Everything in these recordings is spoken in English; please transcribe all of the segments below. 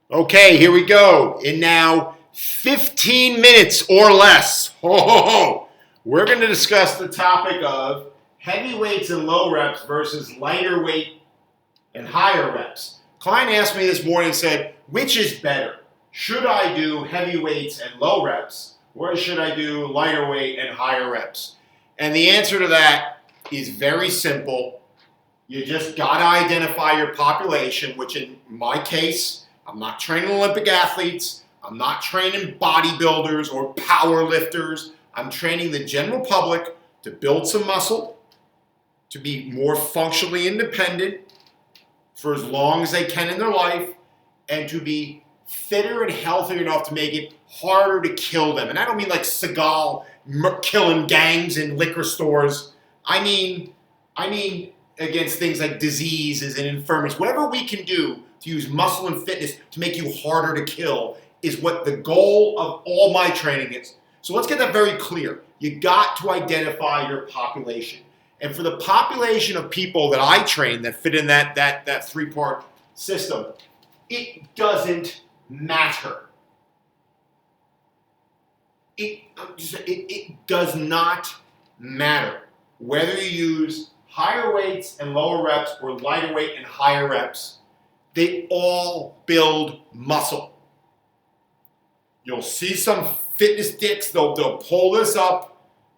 Okay, here we go. In now 15 minutes or less, we're going to discuss the topic of heavy weights and low reps versus lighter weight and higher reps. Client asked me this morning and said, which is better? Should I do heavy weights and low reps, or should I do lighter weight and higher reps? And the answer to that is very simple. You just got to identify your population, which in my case, I'm not training Olympic athletes. I'm not training bodybuilders or power lifters. I'm training the general public to build some muscle, to be more functionally independent for as long as they can in their life, and to be fitter and healthier enough to make it harder to kill them. And I don't mean like Seagal killing gangs in liquor stores. I mean against things like diseases and infirmities. Whatever we can do to use muscle and fitness to make you harder to kill is what the goal of all my training is. So let's get that very clear. You got to identify your population. And for the population of people that I train that fit in that three-part system, it doesn't matter. It does not matter whether you use higher weights and lower reps or lighter weight and higher reps. They all build muscle. You'll see some fitness dicks, they'll pull this up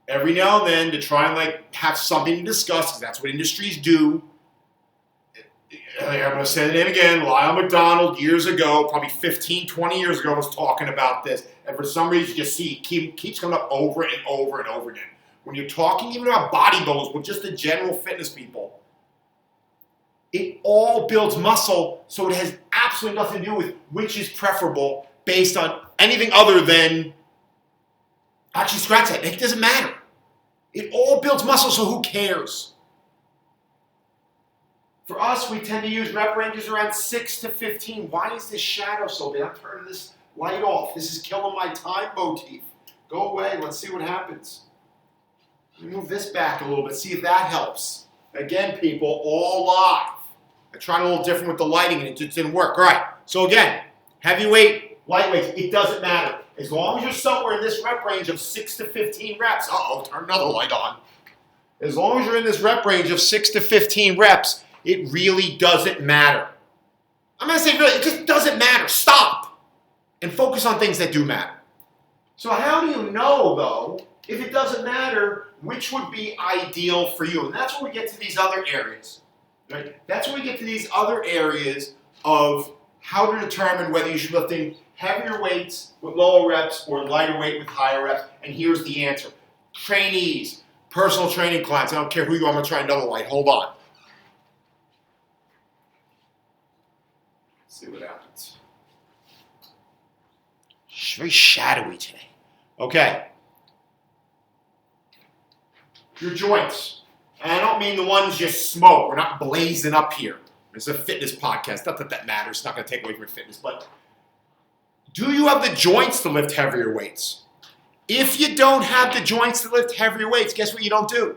every now and then to try and have something to discuss, because that's what industries do. I'm going to say the name again. Lyle McDonald years ago, probably 15, 20 years ago, was talking about this. And for some reason, you see it keeps coming up over and over and over again. When you're talking even about bodybuilders, but just the general fitness people, it all builds muscle, so it has absolutely nothing to do with which is preferable based on anything other than, actually scratch that, it doesn't matter. It all builds muscle, so who cares? For us, we tend to use rep ranges around 6 to 15. Why is this shadow so big? I'm turning this light off. This is killing my time motif. Go away. Let's see what happens. Let me move this back a little bit, see if that helps. Again, people, all live. I tried a little different with the lighting and it just didn't work. All right, so again, heavyweight, lightweight, it doesn't matter. As long as you're somewhere in this rep range of 6 to 15 reps. Turn another light on. As long as you're in this rep range of 6 to 15 reps, it really doesn't matter. I'm not saying really, it just doesn't matter. Stop and focus on things that do matter. So how do you know, though, if it doesn't matter, which would be ideal for you? And that's when we get to these other areas. Right? That's when we get to these other areas of how to determine whether you should be lifting heavier weights with lower reps or lighter weight with higher reps. And here's the answer. Trainees, personal training clients, I don't care who you are, I'm going to try another light. Hold on. Let's see what happens. It's very shadowy today. Okay. Your joints. And I don't mean the ones you smoke. We're not blazing up here. It's a fitness podcast. Not that that matters. It's not going to take away from your fitness. But do you have the joints to lift heavier weights? If you don't have the joints to lift heavier weights, guess what you don't do?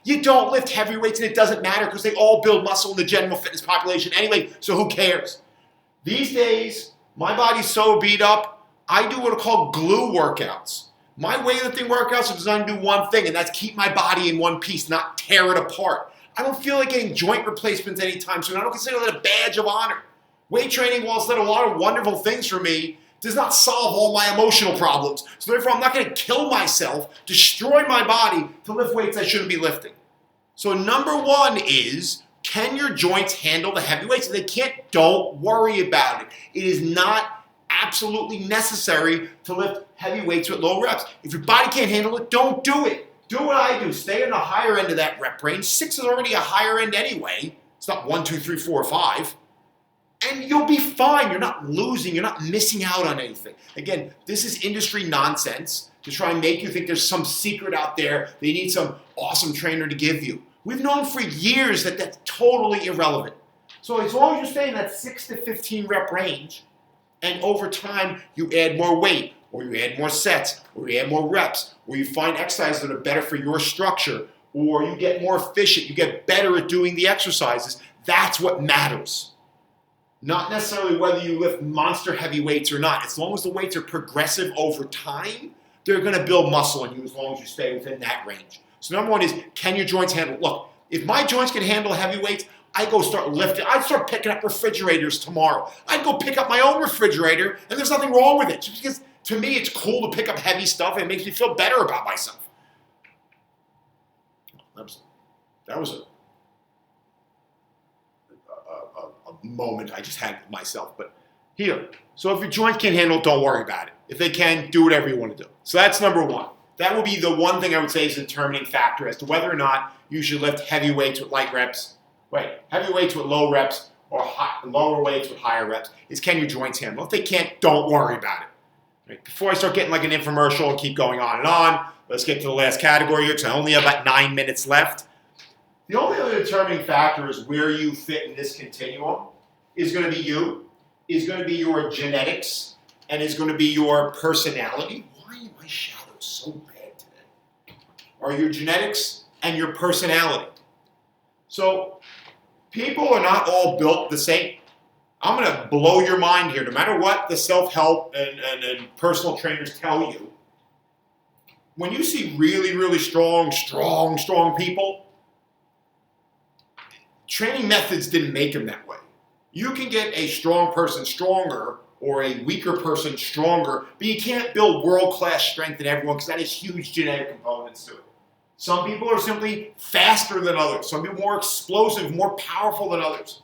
You don't lift heavy weights, and it doesn't matter because they all build muscle in the general fitness population anyway, so who cares? These days, my body's so beat up, I do what are called glue workouts. My weightlifting workouts are designed to do one thing, and that's keep my body in one piece, not tear it apart. I don't feel like getting joint replacements anytime soon. I don't consider that a badge of honor. Weight training, while it's done a lot of wonderful things for me, does not solve all my emotional problems. So therefore, I'm not going to kill myself, destroy my body to lift weights I shouldn't be lifting. So number one is, can your joints handle the heavy weights? If they can't, don't worry about it. It is not absolutely necessary to lift heavy weights with low reps. If your body can't handle it, don't do it. Do what I do. Stay in the higher end of that rep range. 6 is already a higher end anyway. It's not 1, 2, 3, 4, 5. And you'll be fine. You're not losing. You're not missing out on anything. Again, this is industry nonsense to try and make you think there's some secret out there they need some awesome trainer to give you. We've known for years that that's totally irrelevant. So as long as you stay in that 6 to 15 rep range, and over time you add more weight, or you add more sets, or you add more reps, or you find exercises that are better for your structure, or you get more efficient, you get better at doing the exercises, that's what matters. not necessarily whether you lift monster heavy weights or not. As long as the weights are progressive over time, they're going to build muscle in you as long as you stay within that range. So number one is, can your joints handle? Look, if my joints can handle heavy weights, I go start lifting. I'd start picking up refrigerators tomorrow. I'd go pick up my own refrigerator, and there's nothing wrong with it. Just because to me it's cool to pick up heavy stuff, and it makes me feel better about myself. That was a moment I just had with myself. But here, so if your joints can't handle it, don't worry about it. If they can, do whatever you want to do. So that's number one. That would be the one thing I would say is a determining factor as to whether or not you should lift heavy weights with light reps. Heavy weights with low reps or lower weights with higher reps is, can your joints handle? If they can't, don't worry about it. Right? Before I start getting like an infomercial and keep going on, let's get to the last category here because I only have about 9 minutes left. The only other determining factor is where you fit in this continuum is going to be you, is going to be your genetics, and is going to be your personality. Why are my shadows so bad today? Are your genetics and your personality. So people are not all built the same. I'm going to blow your mind here. No matter what the self-help and personal trainers tell you, when you see really, really strong people, training methods didn't make them that way. You can get a strong person stronger or a weaker person stronger, but you can't build world-class strength in everyone because that has huge genetic components to it. Some people are simply faster than others. Some people are more explosive, more powerful than others.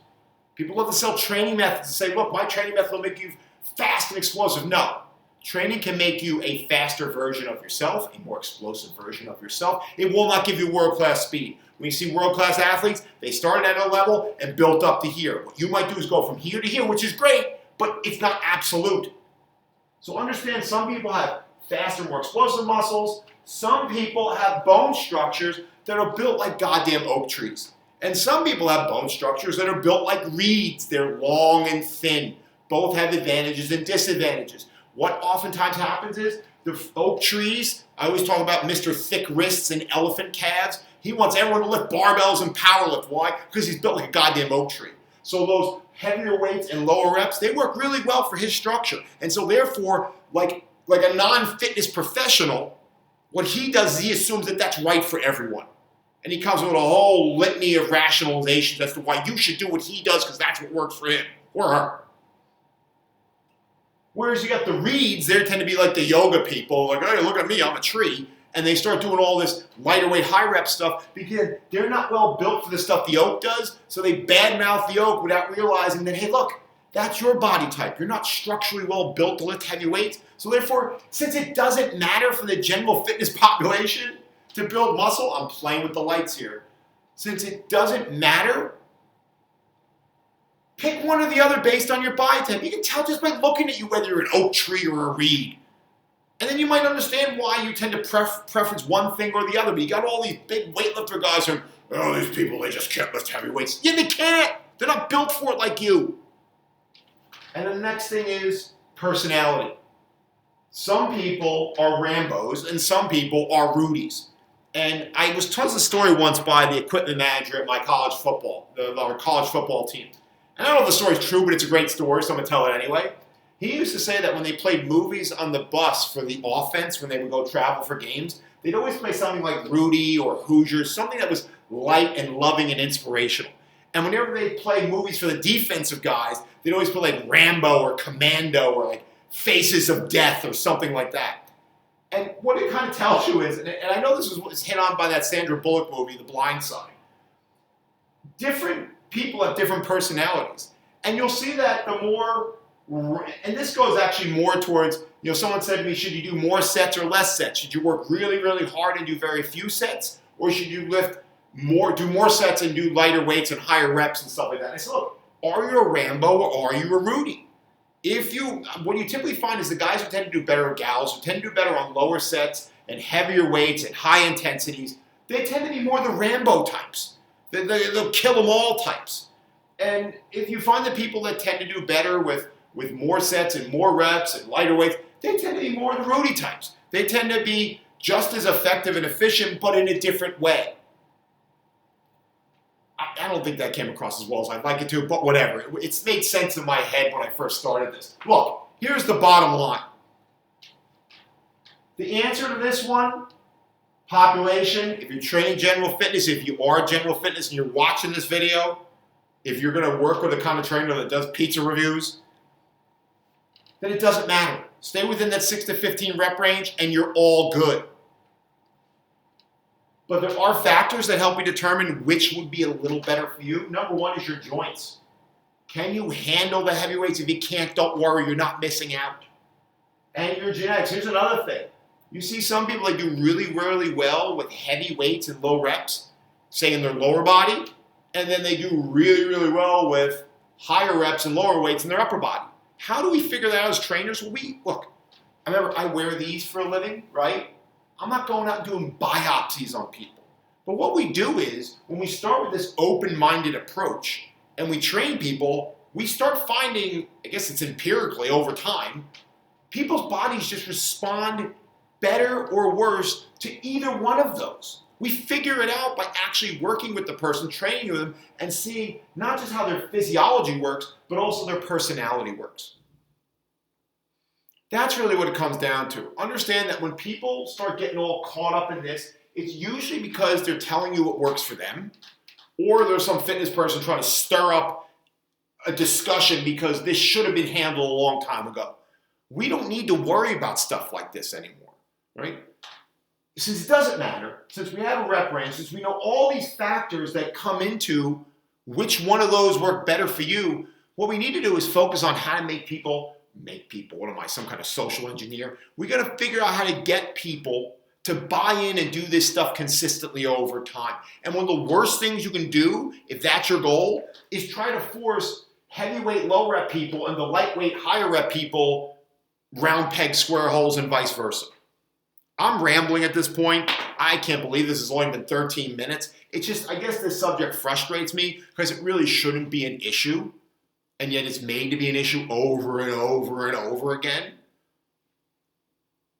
People love to sell training methods and say, look, my training method will make you fast and explosive. No. Training can make you a faster version of yourself, a more explosive version of yourself. It will not give you world-class speed. When you see world-class athletes, they started at a level and built up to here. What you might do is go from here to here, which is great, but it's not absolute. So understand, some people have faster, more explosive muscles. Some people have bone structures that are built like goddamn oak trees. And some people have bone structures that are built like reeds. They're long and thin. Both have advantages and disadvantages. What oftentimes happens is the oak trees, I always talk about Mr. Thick Wrists and elephant calves. He wants everyone to lift barbells and power lift. Why? Because he's built like a goddamn oak tree. So those heavier weights and lower reps, they work really well for his structure. And so therefore, like a non-fitness professional, what he does is he assumes that that's right for everyone. And he comes with a whole litany of rationalizations as to why you should do what he does because that's what works for him or her. Whereas you got the reeds, they tend to be like the yoga people, like, hey, look at me, I'm a tree. And they start doing all this lighter weight, high rep stuff because they're not well built for the stuff the oak does. So they badmouth the oak without realizing that, hey, look, that's your body type. You're not structurally well built to lift heavy weights. So therefore, since it doesn't matter for the general fitness population to build muscle, I'm playing with the lights here. Since it doesn't matter, pick one or the other based on your body type. You can tell just by looking at you whether you're an oak tree or a reed. And then you might understand why you tend to preference one thing or the other. But you got all these big weightlifter guys who, oh, these people, they just can't lift heavy weights. Yeah, they can't. They're not built for it like you. And the next thing is personality. Some people are Rambos and some people are Rudys. And I was told a story once by the equipment manager at my college football, our college football team. And I don't know if the story's true, but it's a great story, so I'm going to tell it anyway. He used to say that when they played movies on the bus for the offense, when they would go travel for games, they'd always play something like Rudy or Hoosiers, something that was light and loving and inspirational. And whenever they play movies for the defensive guys, they'd always play like Rambo or Commando or like Faces of Death or something like that. And what it kind of tells you is, and I know this was hit on by that Sandra Bullock movie, The Blind Side, different people have different personalities. And you'll see that the more, and this goes actually more towards, someone said to me, should you do more sets or less sets? Should you work really, really hard and do very few sets? Or should you do more sets and do lighter weights and higher reps and stuff like that? And I said, look, are you a Rambo or are you a Rudy? What you typically find is the guys who tend to do better, or gals who tend to do better on lower sets and heavier weights and high intensities, they tend to be more the Rambo types. They'll kill them all types. And if you find the people that tend to do better with more sets and more reps and lighter weights, they tend to be more the Rudy types. They tend to be just as effective and efficient, but in a different way. I don't think that came across as well as I'd like it to, but whatever. It's made sense in my head when I first started this. Look, here's the bottom line. The answer to this one, population, if you're training general fitness, if you are general fitness and you're watching this video, if you're going to work with a kind of trainer that does pizza reviews, then it doesn't matter. Stay within that 6 to 15 rep range and you're all good. But there are factors that help you determine which would be a little better for you. Number one is your joints. Can you handle the heavy weights? If you can't, don't worry, you're not missing out. And your genetics. Here's another thing. You see some people that do really, really well with heavy weights and low reps, say in their lower body, and then they do really, really well with higher reps and lower weights in their upper body. How do we figure that out as trainers? Well, look, I wear these for a living, right? I'm not going out and doing biopsies on people. But what we do is, when we start with this open-minded approach and we train people, we start finding, I guess it's empirically over time, people's bodies just respond better or worse to either one of those. We figure it out by actually working with the person, training them, and seeing not just how their physiology works, but also their personality works. That's really what it comes down to. Understand that when people start getting all caught up in this, it's usually because they're telling you what works for them, or there's some fitness person trying to stir up a discussion because this should have been handled a long time ago. We don't need to worry about stuff like this anymore, right? Since it doesn't matter, since we have a rep range, since we know all these factors that come into which one of those work better for you, what we need to do is focus on how to make people, what am I, some kind of social engineer? We got to figure out how to get people to buy in and do this stuff consistently over time. And one of the worst things you can do, if that's your goal, is try to force heavyweight low rep people and the lightweight higher rep people round peg square holes and vice versa. I'm rambling at this point. I can't believe this has only been 13 minutes. It's just, I guess this subject frustrates me because it really shouldn't be an issue. And yet it's made to be an issue over and over and over again.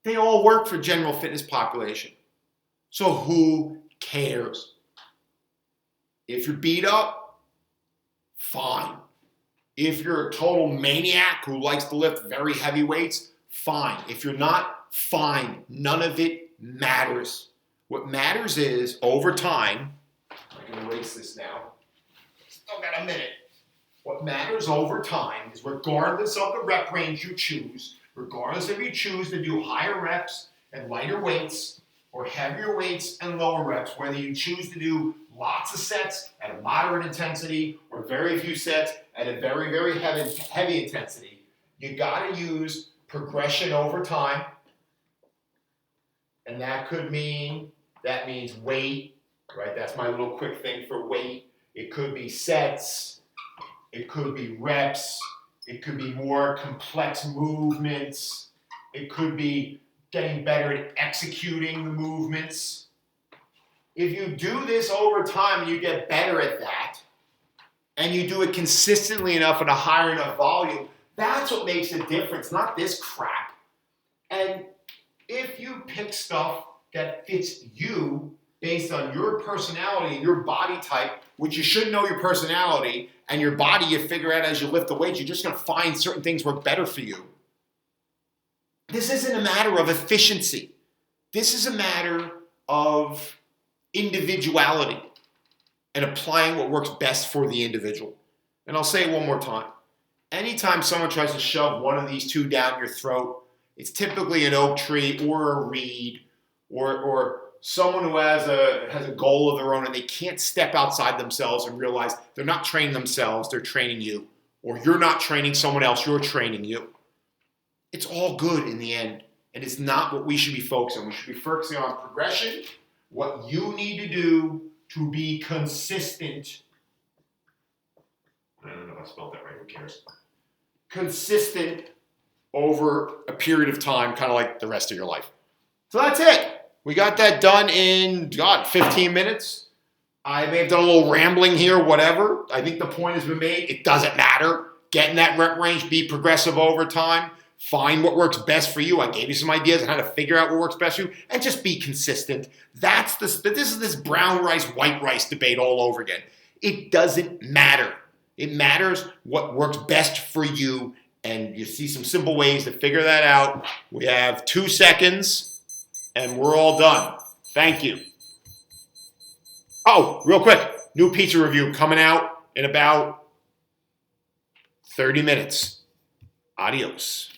They all work for general fitness population. So who cares? If you're beat up, fine. If you're a total maniac who likes to lift very heavy weights, fine. If you're not, fine. None of it matters. What matters is, over time, I can erase this now. Still got a minute. What matters over time is, regardless of the rep range you choose, regardless if you choose to do higher reps and lighter weights, or heavier weights and lower reps, whether you choose to do lots of sets at a moderate intensity or very few sets at a very, very heavy intensity, you got to use progression over time. And that means weight, right? That's my little quick thing for weight. It could be sets. It could be reps. It could be more complex movements. It could be getting better at executing the movements. If you do this over time and you get better at that, and you do it consistently enough at a higher enough volume, that's what makes a difference, not this crap. And if you pick stuff that fits you based on your personality and your body type, which you should know your personality and your body, you figure out as you lift the weights, you're just going to find certain things work better for you. This isn't a matter of efficiency. This is a matter of individuality and applying what works best for the individual. And I'll say it one more time. Anytime someone tries to shove one of these two down your throat, it's typically an oak tree or a reed or someone who has a goal of their own and they can't step outside themselves and realize they're not training themselves, they're training you. Or you're not training someone else, you're training you. It's all good in the end, and it's not what we should be focusing on. We should be focusing on progression, what you need to do to be consistent. I don't know if I spelled that right, who cares? Consistent over a period of time, kind of like the rest of your life. So that's it. We got that done in, 15 minutes. I may have done a little rambling here, whatever. I think the point has been made. It doesn't matter. Get in that rep range, be progressive over time. Find what works best for you. I gave you some ideas on how to figure out what works best for you, and just be consistent. This is this brown rice, white rice debate all over again. It doesn't matter. It matters what works best for you, and you see some simple ways to figure that out. We have 2 seconds, and we're all done. Thank you. Oh, real quick, new pizza review coming out in about 30 minutes. Adios.